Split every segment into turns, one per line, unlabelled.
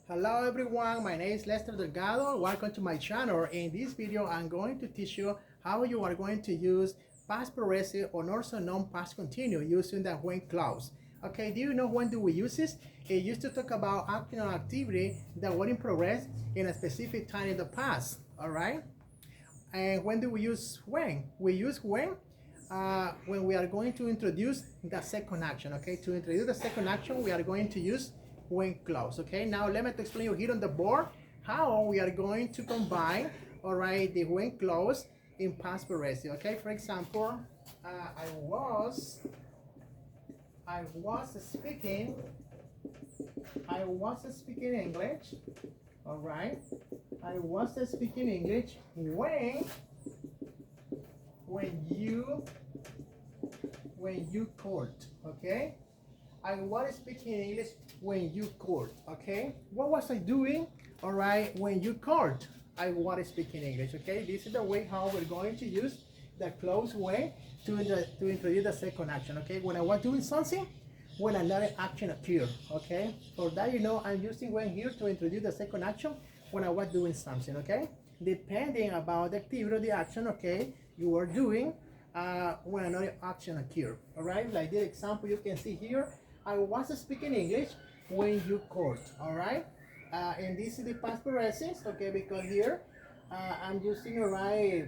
Hello everyone, my name is Lester Delgado. Welcome to my channel. In this video, I'm going to teach you how you are going to use past progressive or also known past continuous using the when clause. Okay, do you know when do we use this? It used to talk about acting on activity that were in progress in a specific time in the past. All right. And when do we use when? We use when we are going to introduce the second action. Okay, to introduce the second action, we are going to use when clause. Okay, now let me explain you here on the board how we are going to combine, all right, the when clause in past progressive. Okay, for example, I was speaking English. All right, I was speaking English when you called. Okay, I was speaking English when you called. Okay, what was I doing? All right, when you called, I was speaking English. Okay, this is the way how we're going to use the clause when to introduce the second action. Okay, when I was doing something, when another action occurred. Okay, for that I'm using when here to introduce the second action when I was doing something. Okay, depending about the activity or the action. Okay, you are doing when another action occurred. All right, like the example you can see here, I was speaking English when you called. All right, and this is the past progressive. Okay, because here I'm using the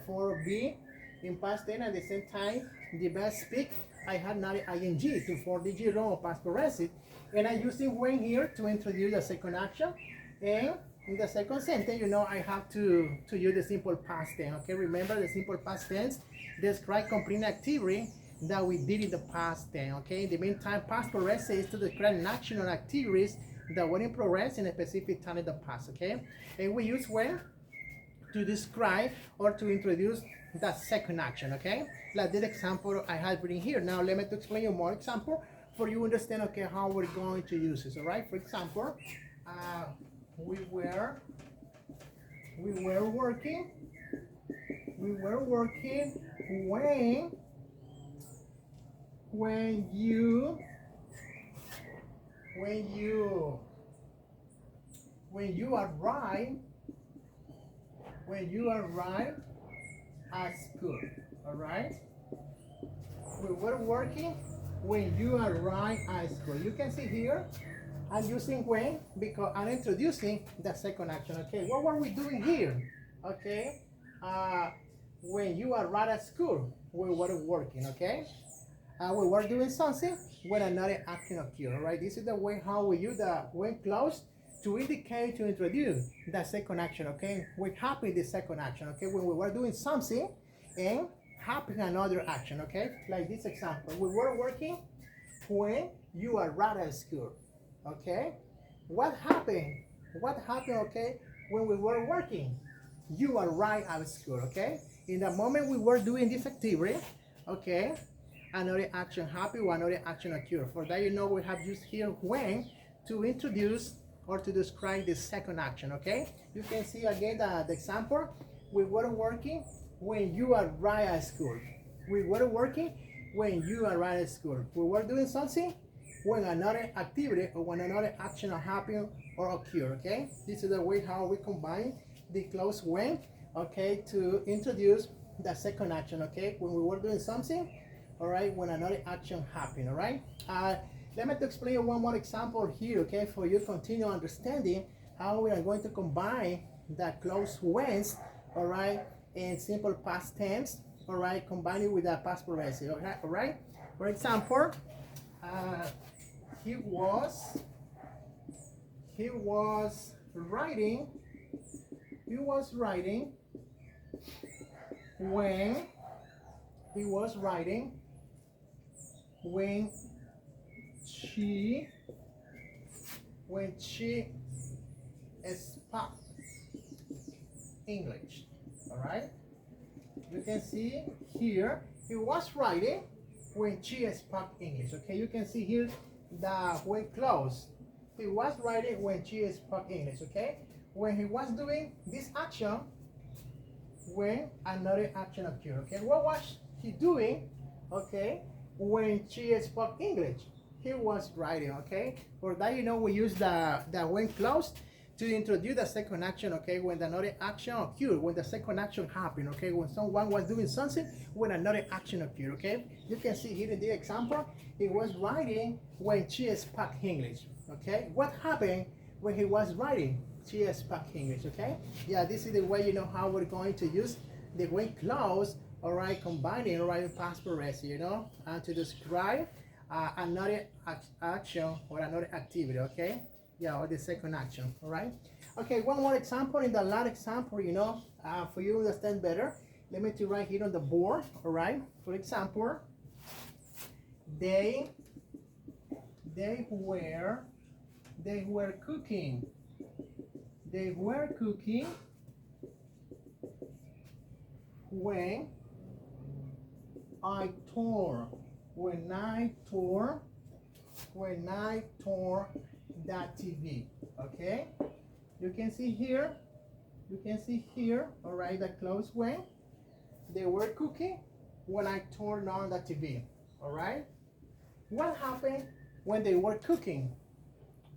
4B in past tense at the same time the verb speak. I had not ing to for the zero past progressive, and I'm using when here to introduce the second action. And in the second sentence, I have to use the simple past tense. Okay, remember the simple past tense describe complete activity that we did in the past tense. Okay, in the meantime, past progressive is to describe an action or activities that were in progress in a specific time in the past. Okay, and we use when to describe or to introduce the second action. Okay, like this example I have written here. Now let me to explain you more example for you understand, okay, how we're going to use this. All right, for example, we were working when you arrive at school. All right, we were working when you arrive at school. You can see here I'm using when because I'm introducing the second action. Okay, what were we doing here? Okay, when you arrive at school, we were working. Okay, we were doing something when another action occurred. All right, this is the way how we use the when clause to indicate to introduce the second action. Okay, we happen the second action. Okay, when we were doing something and happen another action. Okay, like this example, we were working when you arrived at school. Okay, what happened? Okay, when we were working, you arrived at school. Okay, in the moment we were doing this activity, okay, another action happened or another action occurred. For that, we have used here when to introduce or to describe the second action. Okay, you can see again the example. We were working when you arrived at school. We were working when you arrived at school. We were doing something when another activity or when another action happened or occur. Okay, this is the way how we combine the clause when, okay, to introduce the second action. Okay, when we were doing something, all right, when another action happened. All right, let me explain one more example here, okay, for you to continue understanding how we are going to combine the clause when, all right, in simple past tense, all right, combining with the past progressive. Okay, all right, for example, he was writing when she spoke English. All right, you can see here he was writing when she spoke English. Okay, you can see here the when clause. He was writing when she spoke English. Okay, when he was doing this action, when another action occurred. Okay, what was he doing? Okay, when she spoke English. he was writing, okay? For that, we use the when clause to introduce the second action, okay? When another action occurred, when the second action happened, okay? When someone was doing something, when another action occurred, okay? You can see here in the example, he was writing when she spoke English, okay? What happened when he was writing? She spoke English, okay? Yeah, this is the way how we're going to use the when clause, all right, combining, all right, past progressive, and to describe another action or another activity, okay? Yeah, or the second action, all right? Okay, one more example. In the last example, for you to understand better, let me to write here on the board, all right? For example, they were cooking. They were cooking when I tore that TV, okay? You can see here, all right, the close when they were cooking when I turned on the TV, all right? What happened when they were cooking?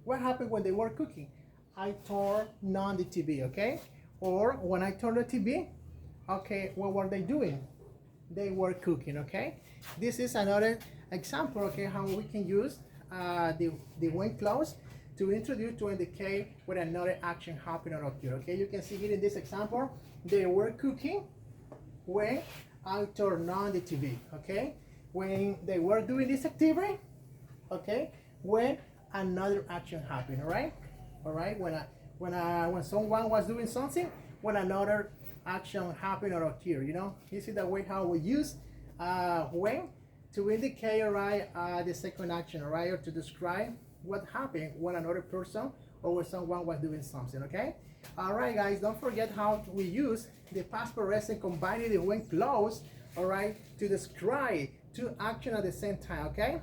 What happened when they were cooking? I turned on the TV, okay? Or when I turned the TV, okay, what were they doing? They were cooking, okay? This is another example, okay, how we can use the when clause to introduce, to indicate when another action happened or occurred, okay? You can see here in this example, they were cooking when I turned on the TV, okay? When they were doing this activity, okay? When another action happened, all right? All right, when someone was doing something, when another action happened or occurred, This is the way how we use when to indicate, all right, the second action, all right, or to describe what happened when another person or when someone was doing something, okay? All right, guys, don't forget how we use the past progressive combining the when clause, all right, to describe two actions at the same time, okay?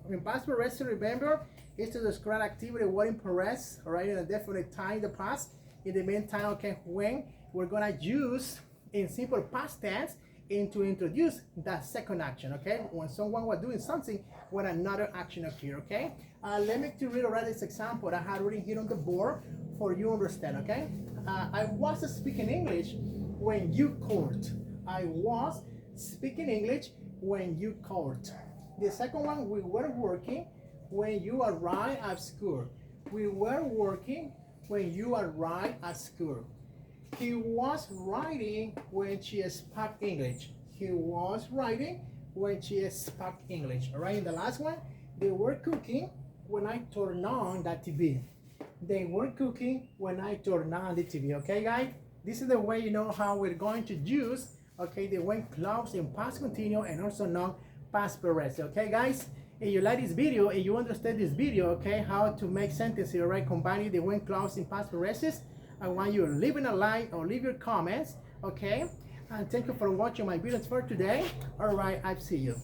In past progressive, remember, is to describe activity what in progress, all right, in a definite time in the past. In the meantime, okay, when we're gonna use in simple past tense and to introduce that second action, okay? When someone was doing something, when another action occurred, okay? Let me to read already this example that I had written here on the board for you to understand, okay? I was speaking English when you called. I was speaking English when you called. The second one, we were working when you arrived at school. We were working when you arrived at school. He was writing when she spoke English. He was writing when she spoke English. All right, and the last one, they were cooking when I turned on that TV. They were cooking when I turned on the TV. Okay, guys? This is the way how we're going to use, okay, the when clause in past continuous and also non-past progressive. Okay, guys? If you like this video and you understand this video, okay, how to make sentences, all right, combining the when clause in past progressives, I want you to leave a like or leave your comments, okay? And thank you for watching my videos for today. All right, I'll see you.